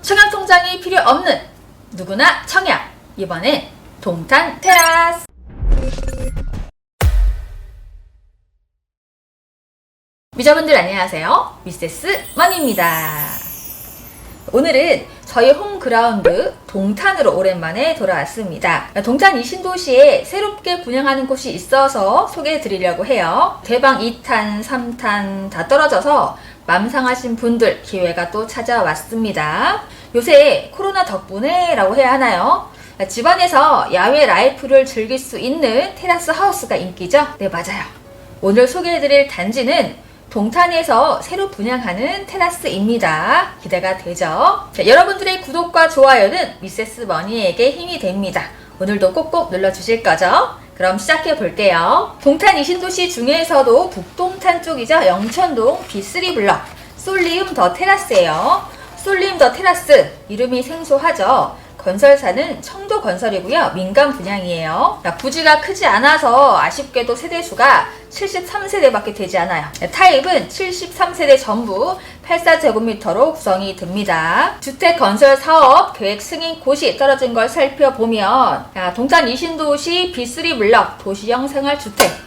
청약 통장이 필요 없는 누구나 청약. 이번엔 동탄 테라스. 미자분들 안녕하세요. 미세스 머니입니다. 오늘은 저희 홈그라운드 동탄으로 오랜만에 돌아왔습니다. 동탄 이 신도시에 새롭게 분양하는 곳이 있어서 소개해 드리려고 해요. 대방 2탄, 3탄 다 떨어져서 맘 상하신 분들 기회가 또 찾아왔습니다. 요새 코로나 덕분에 라고 해야 하나요? 집안에서 야외 라이프를 즐길 수 있는 테라스 하우스가 인기죠? 네, 맞아요. 오늘 소개해드릴 단지는 동탄에서 새로 분양하는 테라스입니다. 기대가 되죠? 자, 여러분들의 구독과 좋아요는 미세스 머니에게 힘이 됩니다. 오늘도 꼭꼭 눌러주실 거죠? 그럼 시작해 볼게요. 동탄 이 신도시 중에서도 북동탄 쪽이죠. 영천동 B3 블럭 솔리움 더 테라스예요. 솔리움 더 테라스 이름이 생소하죠. 건설사는 청도건설이고요. 민간 분양이에요. 부지가 크지 않아서 아쉽게도 세대수가 73세대밖에 되지 않아요. 타입은 73세대 전부 84제곱미터로 구성이 됩니다. 주택건설사업 계획 승인 고시 떨어진 걸 살펴보면 동탄 이신도시 B3 블럭 도시형 생활주택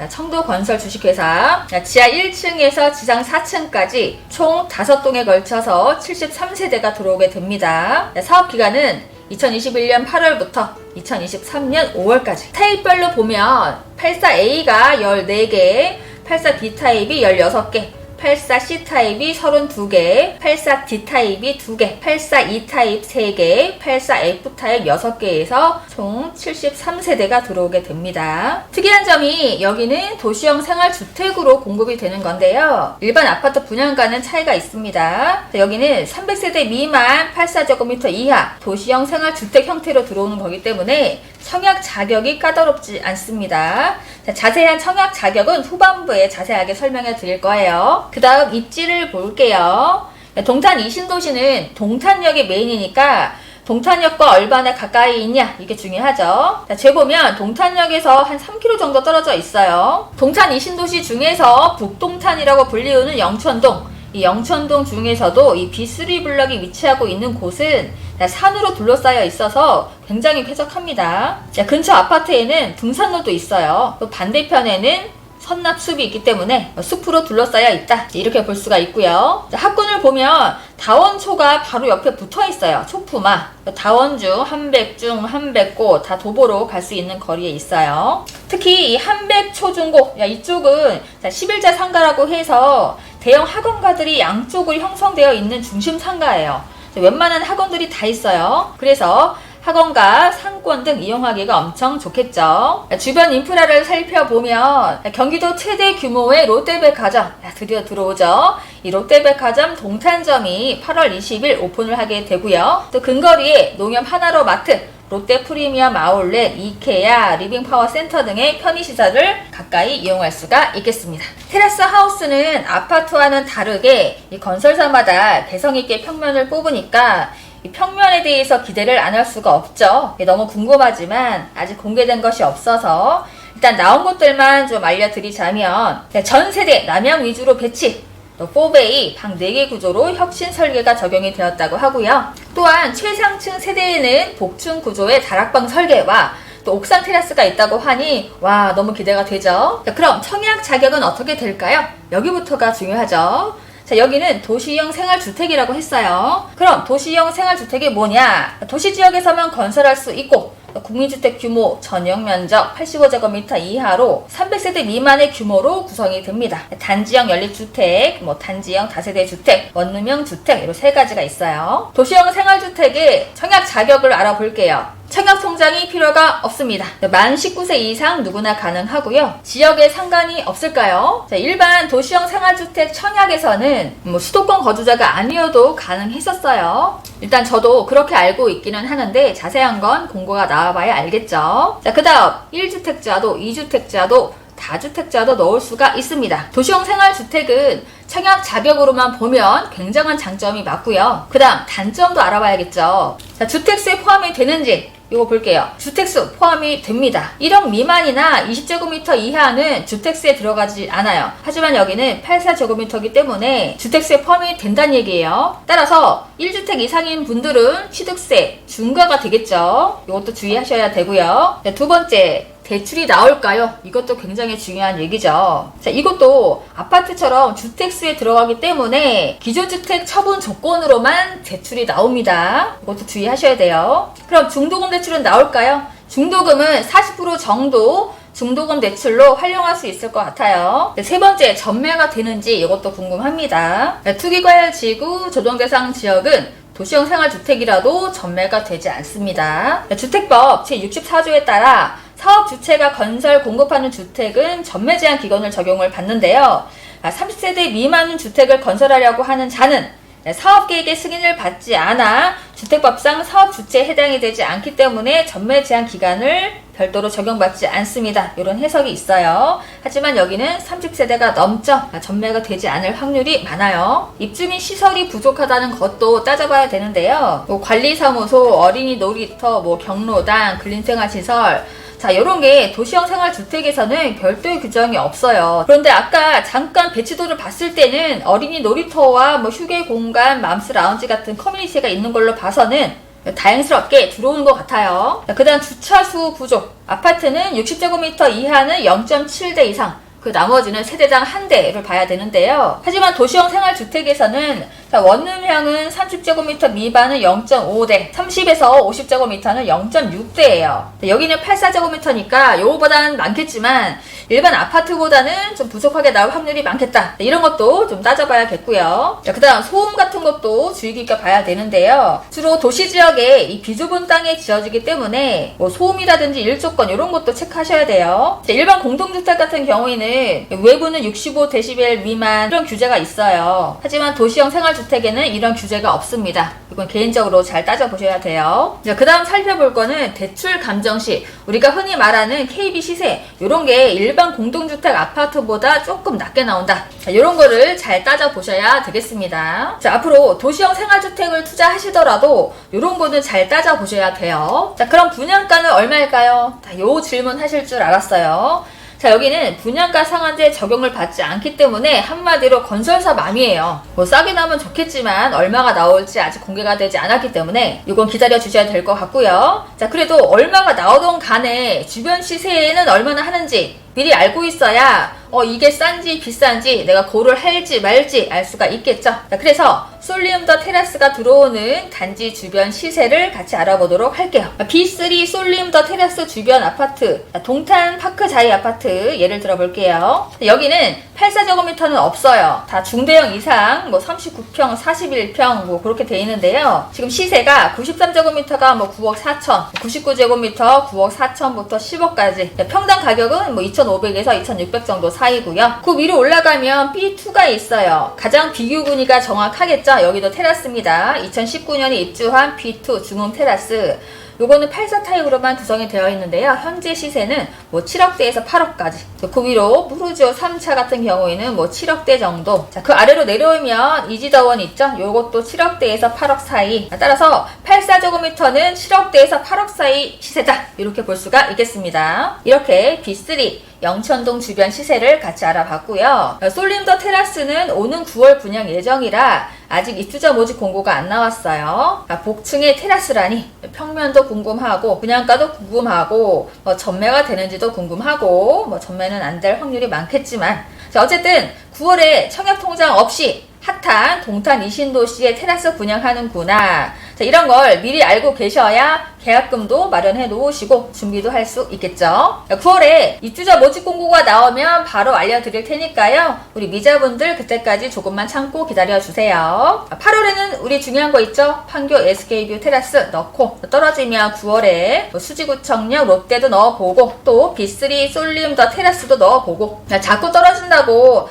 청도건설 주식회사 지하 1층에서 지상 4층까지 총 5동에 걸쳐서 73세대가 들어오게 됩니다. 사업기간은 2021년 8월부터 2023년 5월까지. 타입별로 보면 84A가 14개, 84B 타입이 16개, 84C 타입이 32개, 84D 타입이 2개, 84E 타입 3개, 84F 타입 6개에서 총 73세대가 들어오게 됩니다. 특이한 점이 여기는 도시형 생활주택으로 공급이 되는 건데요. 일반 아파트 분양과는 차이가 있습니다. 여기는 300세대 미만 84제곱미터 이하 도시형 생활주택 형태로 들어오는 거기 때문에 청약 자격이 까다롭지 않습니다. 자세한 청약 자격은 후반부에 자세하게 설명해 드릴 거예요. 그 다음 입지를 볼게요. 동탄 이 신도시는 동탄역이 메인이니까 동탄역과 얼마나 가까이 있냐 이게 중요하죠. 재보면 동탄역에서 한 3km 정도 떨어져 있어요. 동탄 이 신도시 중에서 북동탄이라고 불리우는 영천동, 이 영천동 중에서도 이 B3 블럭이 위치하고 있는 곳은 산으로 둘러싸여 있어서 굉장히 쾌적합니다. 근처 아파트에는 등산로도 있어요. 또 반대편에는 선납숲이 있기 때문에 숲으로 둘러싸여 있다 이렇게 볼 수가 있고요. 합군을 보면 다원초가 바로 옆에 붙어 있어요. 초품화 다원중, 한백중, 한백고 다 도보로 갈 수 있는 거리에 있어요. 특히 이 한백초중고 이쪽은 11자 상가라고 해서 대형 학원가들이 양쪽으로 형성되어 있는 중심 상가예요. 웬만한 학원들이 다 있어요. 그래서 학원과 상권 등 이용하기가 엄청 좋겠죠. 주변 인프라를 살펴보면 경기도 최대 규모의 롯데백화점 드디어 들어오죠. 이 롯데백화점 동탄점이 8월 20일 오픈을 하게 되고요. 또 근거리에 농협 하나로마트, 롯데 프리미엄 아울렛, 이케아, 리빙파워센터 등의 편의시설을 가까이 이용할 수가 있겠습니다. 테라스 하우스는 아파트와는 다르게 이 건설사마다 개성있게 평면을 뽑으니까 이 평면에 대해서 기대를 안 할 수가 없죠. 너무 궁금하지만 아직 공개된 것이 없어서 일단 나온 것들만 좀 알려드리자면 전 세대 남향 위주로 배치, 또 4베이 방 4개 구조로 혁신 설계가 적용이 되었다고 하고요. 또한 최상층 세대에는 복층 구조의 다락방 설계와 또 옥상 테라스가 있다고 하니 와 너무 기대가 되죠. 그럼 청약 자격은 어떻게 될까요? 여기부터가 중요하죠. 여기는 도시형 생활주택이라고 했어요. 그럼 도시형 생활주택이 뭐냐? 도시지역에서만 건설할 수 있고 국민주택 규모 전용 면적 85제곱미터 이하로 300세대 미만의 규모로 구성이 됩니다. 단지형 연립주택, 단지형 다세대 주택, 원룸형 주택 이런 3가지가 있어요. 도시형 생활주택의 청약 자격을 알아볼게요. 청약 통장이 필요가 없습니다. 만 19세 이상 누구나 가능하고요. 지역에 상관이 없을까요? 일반 도시형 생활주택 청약에서는 수도권 거주자가 아니어도 가능했었어요. 일단 저도 그렇게 알고 있기는 하는데 자세한 건 공고가 나와봐야 알겠죠. 그 다음 1주택자도 2주택자도 다주택자도 넣을 수가 있습니다. 도시형 생활주택은 청약 자격으로만 보면 굉장한 장점이 맞고요. 그 다음 단점도 알아봐야겠죠. 자, 주택수에 포함이 되는지 이거 볼게요. 주택수 포함이 됩니다. 1억 미만이나 20제곱미터 이하는 주택수에 들어가지 않아요. 하지만 여기는 84제곱미터이기 때문에 주택수에 포함이 된다는 얘기예요. 따라서 1주택 이상인 분들은 취득세 중과가 되겠죠. 이것도 주의하셔야 되고요. 자, 두 번째, 대출이 나올까요? 이것도 굉장히 중요한 얘기죠. 자, 이것도 아파트처럼 주택수에 들어가기 때문에 기존주택 처분 조건으로만 대출이 나옵니다. 이것도 주의하셔야 돼요. 그럼 중도금 대출은 나올까요? 중도금은 40% 정도 중도금 대출로 활용할 수 있을 것 같아요. 세 번째, 전매가 되는지 이것도 궁금합니다. 투기과열지구 조정대상 지역은 도시형 생활주택이라도 전매가 되지 않습니다. 주택법 제64조에 따라 사업 주체가 건설 공급하는 주택은 전매 제한 기간을 적용을 받는데요. 30세대 미만 주택을 건설하려고 하는 자는 사업계획의 승인을 받지 않아 주택법상 사업 주체에 해당이 되지 않기 때문에 전매 제한 기간을 별도로 적용받지 않습니다. 이런 해석이 있어요. 하지만 여기는 30세대가 넘죠. 전매가 되지 않을 확률이 많아요. 입주민 시설이 부족하다는 것도 따져봐야 되는데요. 관리사무소, 어린이 놀이터, 경로당, 근린생활시설, 자, 요런 게 도시형 생활주택에서는 별도의 규정이 없어요. 그런데 아까 잠깐 배치도를 봤을 때는 어린이 놀이터와 휴게 공간, 맘스 라운지 같은 커뮤니티가 있는 걸로 봐서는 다행스럽게 들어오는 것 같아요. 그 다음 주차수 부족. 아파트는 60제곱미터 이하는 0.7대 이상, 그 나머지는 세대당 한 대를 봐야 되는데요. 하지만 도시형 생활주택에서는 원룸형은 30제곱미터 미만은 0.5대, 30에서 50제곱미터는 0.6대예요. 여기는 84제곱미터니까 요거보다는 많겠지만 일반 아파트보다는 좀 부족하게 나올 확률이 많겠다. 이런 것도 좀 따져봐야겠고요. 그 다음 소음 같은 것도 주의 깊게 봐야 되는데요. 주로 도시지역에 이 비좁은 땅에 지어지기 때문에 소음이라든지 일조권 이런 것도 체크하셔야 돼요. 일반 공동주택 같은 경우에는 외부는 65데시벨 미만 이런 규제가 있어요. 하지만 도시형 생활주택에는 이런 규제가 없습니다. 이건 개인적으로 잘 따져보셔야 돼요. 그 다음 살펴볼 거는 대출 감정시, 우리가 흔히 말하는 KB 시세, 이런 게 일반 공동주택 아파트보다 조금 낮게 나온다. 자, 이런 거를 잘 따져보셔야 되겠습니다. 자, 앞으로 도시형 생활주택을 투자하시더라도 이런 거는 잘 따져보셔야 돼요. 자, 그럼 분양가는 얼마일까요? 요 질문 하실 줄 알았어요. 자, 여기는 분양가 상한제 적용을 받지 않기 때문에 한마디로 건설사 맘이에요. 싸게 나오면 좋겠지만 얼마가 나올지 아직 공개가 되지 않았기 때문에 이건 기다려 주셔야 될 것 같고요. 자, 그래도 얼마가 나오던 간에 주변 시세는 얼마나 하는지 미리 알고 있어야 이게 싼지 비싼지 내가 고를 할지 말지 알 수가 있겠죠. 자, 그래서 솔리움 더 테라스가 들어오는 단지 주변 시세를 같이 알아보도록 할게요. B3 솔리움 더 테라스 주변 아파트, 동탄 파크자이 아파트 예를 들어볼게요. 여기는 84제곱미터는 없어요. 다 중대형 이상 39평, 41평 그렇게 돼 있는데요. 지금 시세가 93제곱미터가 9억 4천, 99제곱미터 9억 4천부터 10억까지, 평당 가격은 2,500에서 2,600 정도 사이고요. 그 위로 올라가면 B2가 있어요. 가장 비교군위가 정확하겠죠. 여기도 테라스입니다. 2019년에 입주한 B2 중흥 테라스. 요거는 84 타입으로만 구성이 되어 있는데요. 현재 시세는 7억대에서 8억까지. 그 위로 무르지오 3차 같은 경우에는 7억대 정도. 자, 그 아래로 내려오면 이지더원 있죠? 요것도 7억대에서 8억 사이. 따라서 84제곱미터는 7억대에서 8억 사이 시세다. 이렇게 볼 수가 있겠습니다. 이렇게 B3 영천동 주변 시세를 같이 알아봤고요. 솔림 더 테라스는 오는 9월 분양 예정이라 아직 입주자 모집 공고가 안 나왔어요. 복층의 테라스라니 평면도 궁금하고 분양가도 궁금하고 전매가 되는지도 궁금하고 전매는 안 될 확률이 많겠지만, 자, 어쨌든 9월에 청약통장 없이 핫한 동탄 이신도시에 테라스 분양하는구나. 자, 이런 걸 미리 알고 계셔야 계약금도 마련해 놓으시고 준비도 할 수 있겠죠. 9월에 입주자 모집 공고가 나오면 바로 알려드릴 테니까요. 우리 미자분들 그때까지 조금만 참고 기다려주세요. 8월에는 우리 중요한 거 있죠? 판교 SK뷰 테라스 넣고, 떨어지면 9월에 수지구청역 롯데도 넣어보고, 또 B3 솔리움 더 테라스도 넣어보고. 자꾸 떨어진다고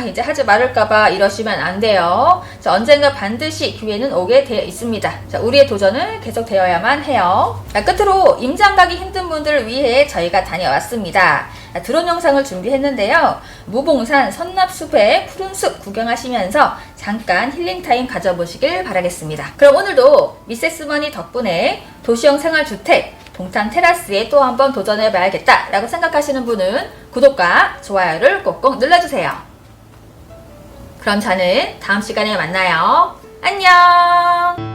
이제 하지 말을까봐 이러시면 안 돼요. 자, 언젠가 반드시 기회는 오게 되어 있습니다. 자, 우리의 도전은 계속되어야만 해요. 좋네요. 끝으로 임장 가기 힘든 분들을 위해 저희가 다녀왔습니다. 드론 영상을 준비했는데요. 무봉산 선납숲의 푸른 숲 구경하시면서 잠깐 힐링타임 가져보시길 바라겠습니다. 그럼 오늘도 미세스 머니 덕분에 도시형 생활주택 동탄 테라스에 또 한번 도전해봐야겠다 라고 생각하시는 분은 구독과 좋아요를 꼭꼭 눌러주세요. 그럼 저는 다음 시간에 만나요. 안녕.